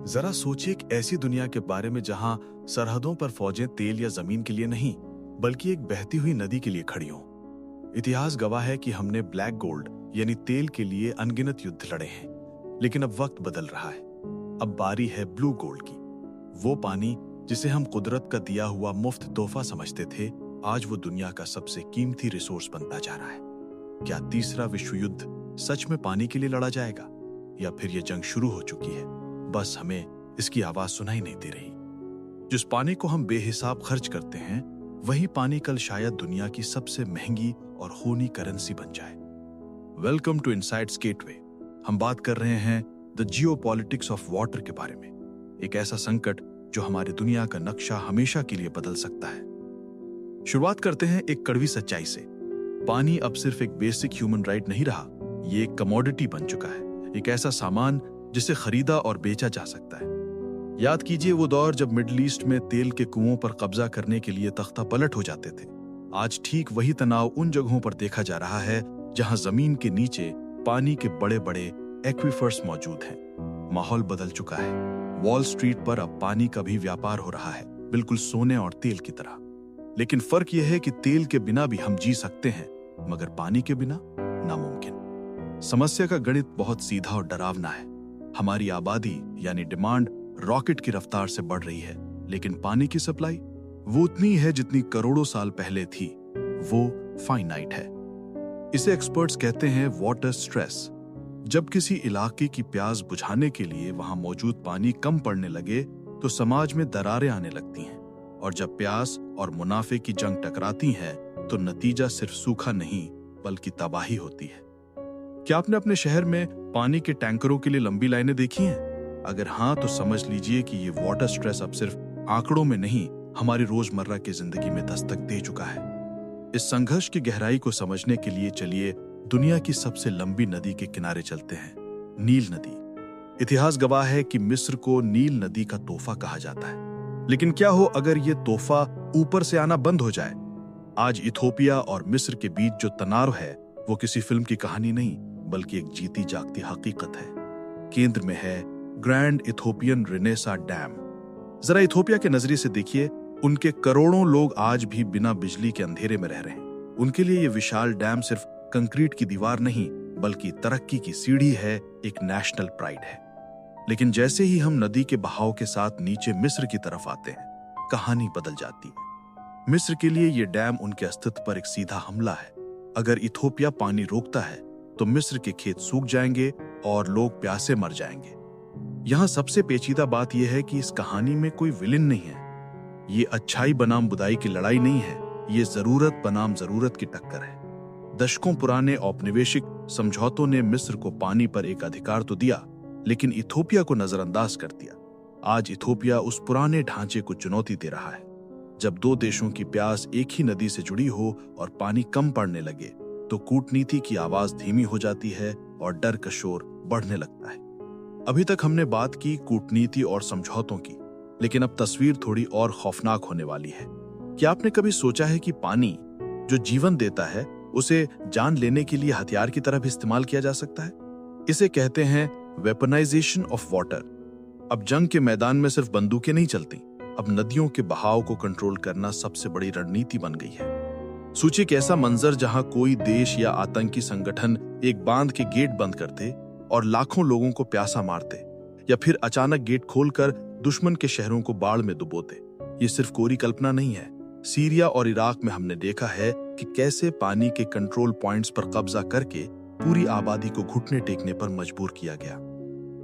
जरा सोचिए एक ऐसी दुनिया के बारे में जहां सरहदों पर फौजें तेल या जमीन के लिए नहीं, बल्कि एक बहती हुई नदी के लिए खड़ी हों। इतिहास गवाह है कि हमने ब्लैक गोल्ड यानी तेल के लिए अनगिनत युद्ध लड़े हैं, लेकिन अब वक्त बदल रहा है। अब बारी है ब्लू गोल्ड की। वो पानी जिसे हम कुदरत का दिया हुआ मुफ्त तोहफा समझते थे, आज वो दुनिया का सबसे कीमती रिसोर्स बनता जा रहा है। क्या तीसरा विश्व युद्ध सच में पानी के लिए लड़ा जाएगा, या फिर ये जंग शुरू हो चुकी है, बस हमें इसकी आवाज सुनाई नहीं दे रही। जिस पानी को हम बेहिसाब खर्च करते हैं, वही पानी कल शायद दुनिया की सबसे महंगी और खूनी करेंसी बन जाए। Welcome to insights gateway. हम बात कर रहे हैं द जियोपॉलिटिक्स ऑफ वाटर के बारे में, एक ऐसा संकट जो हमारी दुनिया का नक्शा हमेशा के लिए बदल सकता है। शुरुआत करते हैं एक कड़वी सच्चाई से। पानी अब सिर्फ एक बेसिक ह्यूमन राइट नहीं रहा, ये एक कमोडिटी बन चुका है, एक ऐसा सामान जिसे खरीदा और बेचा जा सकता है। याद कीजिए वो दौर जब मिडिल ईस्ट में तेल के कुओं पर कब्जा करने के लिए तख्ता पलट हो जाते थे। आज ठीक वही तनाव उन जगहों पर देखा जा रहा है जहां जमीन के नीचे पानी के बड़े बड़े एक्वीफर्स मौजूद हैं। माहौल बदल चुका है। वॉल स्ट्रीट पर अब पानी का भी व्यापार हो रहा है, बिल्कुल सोने और तेल की तरह। लेकिन फर्क यह है कि तेल के बिना भी हम जी सकते हैं, मगर पानी के बिना नामुमकिन। समस्या का गणित बहुत सीधा और डरावना है। हमारी आबादी यानी डिमांड रॉकेट की रफ्तार से बढ़ रही है, लेकिन पानी की सप्लाई वो उतनी है जितनी करोड़ों साल पहले थी। वो फाइनाइट है। इसे एक्सपर्ट्स कहते हैं वाटर स्ट्रेस। जब किसी इलाके की प्यास बुझाने के लिए वहां मौजूद पानी कम पड़ने लगे तो समाज में दरारें आने लगती हैं, और जब प्यास और मुनाफे की जंग टकराती है तो नतीजा सिर्फ सूखा नहीं बल्कि तबाही होती है। क्या आपने अपने शहर में पानी के टैंकरों के लिए लंबी लाइनें देखी हैं? अगर हाँ, तो समझ लीजिए कि ये वाटर स्ट्रेस अब सिर्फ आंकड़ों में नहीं, हमारी रोजमर्रा की जिंदगी में दस्तक दे चुका है। इस संघर्ष की गहराई को समझने के लिए चलिए दुनिया की सबसे लंबी नदी के किनारे चलते हैं, नील नदी। इतिहास गवाह है कि मिस्र को नील नदी का तोहफा कहा जाता है। लेकिन क्या हो अगर ये तोहफा ऊपर से आना बंद हो जाए? आज इथोपिया और मिस्र के बीच जो तनाव है वो किसी फिल्म की कहानी नहीं, बल्कि एक जीती जागती हकीकत है। केंद्र में है ग्रैंड इथोपियन रिनेसा डैम। जरा इथोपिया के नजरिए से देखिए, उनके करोड़ों लोग आज भी बिना बिजली के अंधेरे में रह रहे हैं। उनके लिए ये विशाल डैम सिर्फ कंक्रीट की दीवार नहीं, बल्कि तरक्की की सीढ़ी है, एक नेशनल प्राइड है। लेकिन जैसे ही हम नदी के बहाव के साथ नीचे मिस्र की तरफ आते हैं, कहानी बदल जाती है। मिस्र के लिए ये डैम उनके अस्तित्व पर एक सीधा हमला है। अगर इथोपिया पानी रोकता है तो मिस्र के खेत सूख जाएंगे और लोग प्यासे मर जाएंगे। यहां सबसे पेचीदा बात यह है कि इस कहानी में कोई विलेन नहीं है। ये अच्छाई बनाम बुराई की लड़ाई नहीं है, ये जरूरत बनाम जरूरत की टक्कर है। दशकों पुराने औपनिवेशिक समझौतों ने मिस्र को पानी पर एक अधिकार तो दिया, लेकिन इथोपिया को नजरअंदाज कर दिया। आज इथोपिया उस पुराने ढांचे को चुनौती दे रहा है। जब दो देशों की प्यास एक ही नदी से जुड़ी हो और पानी कम पड़ने लगे, तो कूटनीति की आवाज धीमी हो जाती है और डर का शोर बढ़ने लगता है। अभी तक हमने बात की कूटनीति और समझौतों की, लेकिन अब तस्वीर थोड़ी और खौफनाक होने वाली है। क्या आपने कभी सोचा है कि पानी जो जीवन देता है, उसे जान लेने के लिए हथियार की तरह भी इस्तेमाल किया जा सकता है? इसे कहते हैं वेपनाइजेशन ऑफ वाटर। अब जंग के मैदान में सिर्फ बंदूकें नहीं चलती, अब नदियों के बहाव को कंट्रोल करना सबसे बड़ी रणनीति बन गई है। सोचिए एक ऐसा मंजर जहां कोई देश या आतंकी संगठन एक बांध के गेट बंद करते और लाखों लोगों को प्यासा मारते, या फिर अचानक गेट खोलकर दुश्मन के शहरों को बाढ़ में डुबोते। ये सिर्फ कोरी कल्पना नहीं है। सीरिया और इराक में हमने देखा है कि कैसे पानी के कंट्रोल पॉइंट्स पर कब्जा करके पूरी आबादी को घुटने टेकने पर मजबूर किया गया।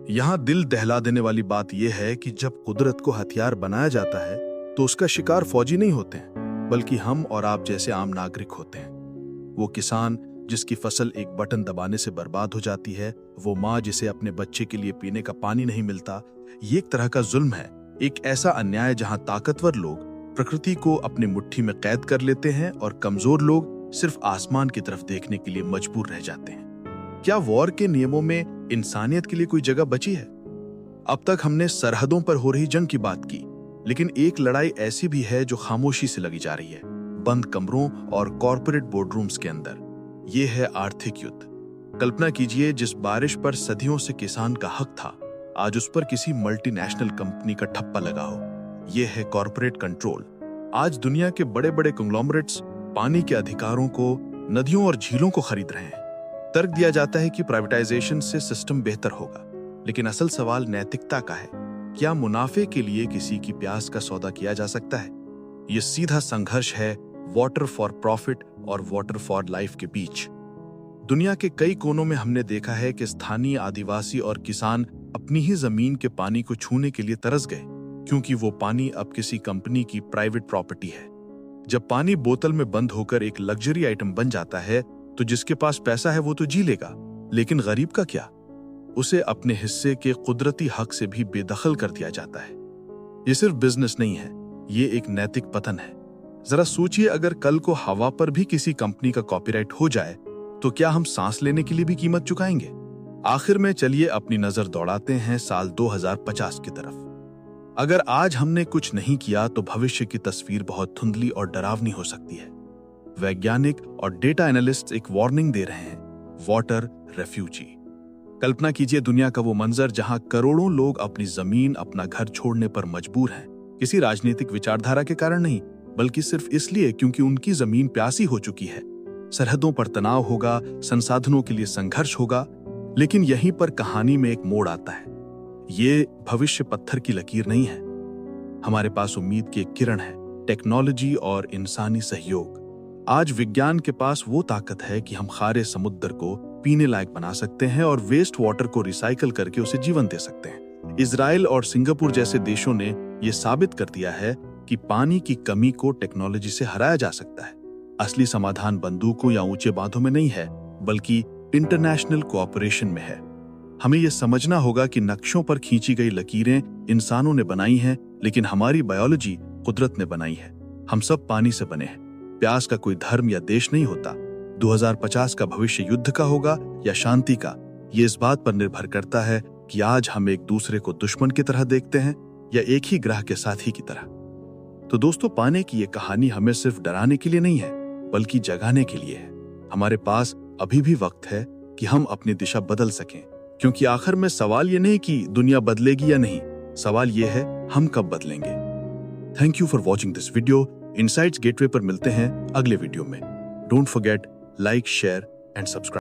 यहाँ दिल दहला देने वाली बात यह है कि जब कुदरत को हथियार बनाया जाता है तो उसका शिकार फौजी नहीं होते हैं, बल्कि हम और आप जैसे आम नागरिक होते हैं। वो किसान जिसकी फसल एक बटन दबाने से बर्बाद हो जाती है, वो माँ जिसे अपने बच्चे के लिए पीने का पानी नहीं मिलता। ये एक तरह का जुल्म है, एक ऐसा अन्याय जहां ताकतवर लोग प्रकृति को अपनी मुट्ठी में कैद कर लेते हैं और कमजोर लोग सिर्फ आसमान की तरफ देखने के लिए मजबूर रह जाते हैं। क्या वॉर के नियमों में इंसानियत के लिए कोई जगह बची है? अब तक हमने सरहदों पर हो रही जंग की बात की, लेकिन एक लड़ाई ऐसी भी है जो खामोशी से लगी जा रही है, बंद कमरों और कॉर्पोरेट बोर्डरूम्स के अंदर। ये है आर्थिक युद्ध। कल्पना कीजिए, जिस बारिश पर सदियों से किसान का हक था, आज उस पर किसी मल्टीनेशनल कंपनी का ठप्पा लगा हो। यह है कॉर्पोरेट कंट्रोल। आज दुनिया के बड़े बड़े कंग्लोमरेट्स पानी के अधिकारों को, नदियों और झीलों को खरीद रहे हैं। तर्क दिया जाता है कि प्राइवेटाइजेशन से सिस्टम बेहतर होगा, लेकिन असल सवाल नैतिकता का है। क्या मुनाफे के लिए किसी की प्यास का सौदा किया जा सकता है? यह सीधा संघर्ष है वाटर फॉर प्रॉफिट और वाटर फॉर लाइफ के बीच। दुनिया के कई कोनों में हमने देखा है कि स्थानीय आदिवासी और किसान अपनी ही जमीन के पानी को छूने के लिए तरस गए, क्योंकि वो पानी अब किसी कंपनी की प्राइवेट प्रॉपर्टी है। जब पानी बोतल में बंद होकर एक लग्जरी आइटम बन जाता है, तो जिसके पास पैसा है वो तो जी लेगा, लेकिन गरीब का क्या? उसे अपने हिस्से के कुदरती हक से भी बेदखल कर दिया जाता है। ये सिर्फ बिजनेस नहीं है, ये एक नैतिक पतन है। जरा सोचिए, अगर कल को हवा पर भी किसी कंपनी का कॉपीराइट हो जाए, तो क्या हम सांस लेने के लिए भी कीमत चुकाएंगे? आखिर में चलिए अपनी नजर दौड़ाते हैं साल 2050 की तरफ। अगर आज हमने कुछ नहीं किया तो भविष्य की तस्वीर बहुत धुंधली और डरावनी हो सकती है। वैज्ञानिक और डेटा एनालिस्ट एक वार्निंग दे रहे हैं, वाटर रेफ्यूजी। कल्पना कीजिए दुनिया का वो मंजर जहां करोड़ों लोग अपनी जमीन, अपना घर छोड़ने पर मजबूर हैं, किसी राजनीतिक विचारधारा के कारण नहीं, बल्कि सिर्फ इसलिए क्योंकि उनकी जमीन प्यासी हो चुकी है। सरहदों पर तनाव होगा, संसाधनों के लिए संघर्ष होगा, लेकिन यहीं पर कहानी में एक मोड़ आता है। ये भविष्य पत्थर की लकीर नहीं है, हमारे पास उम्मीद की एक किरण है, टेक्नोलॉजी और इंसानी सहयोग। आज विज्ञान के पास वो ताकत है कि हम खारे समुद्र को पीने लायक बना सकते हैं और वेस्ट वाटर को रिसाइकल करके उसे जीवन दे सकते हैं। इजराइल और सिंगापुर जैसे देशों ने यह साबित कर दिया है कि पानी की कमी को टेक्नोलॉजी से हराया जा सकता है। असली समाधान बंदूकों या ऊंचे बांधों में नहीं है, बल्कि इंटरनेशनल कोऑपरेशन में है। हमें यह समझना होगा कि नक्शों पर खींची गई लकीरें इंसानों ने बनाई हैं, लेकिन हमारी बायोलॉजी कुदरत ने बनाई है। हम सब पानी से बने हैं। प्यास का कोई धर्म या देश नहीं होता। 2050 का भविष्य युद्ध का होगा या शांति का, ये इस बात पर निर्भर करता है कि आज हम एक दूसरे को दुश्मन की तरह देखते हैं या एक ही ग्रह के साथी की तरह। तो दोस्तों, पाने की ये कहानी हमें सिर्फ डराने के लिए नहीं है, बल्कि जगाने के लिए है। हमारे पास अभी भी वक्त है कि हम अपनी दिशा बदल सकें, क्योंकि आखिर में सवाल ये नहीं कि दुनिया बदलेगी या नहीं, सवाल ये है हम कब बदलेंगे। Thank you for watching this video. Insights gateway पर मिलते हैं अगले वीडियो में। Don't forget, like, share and subscribe.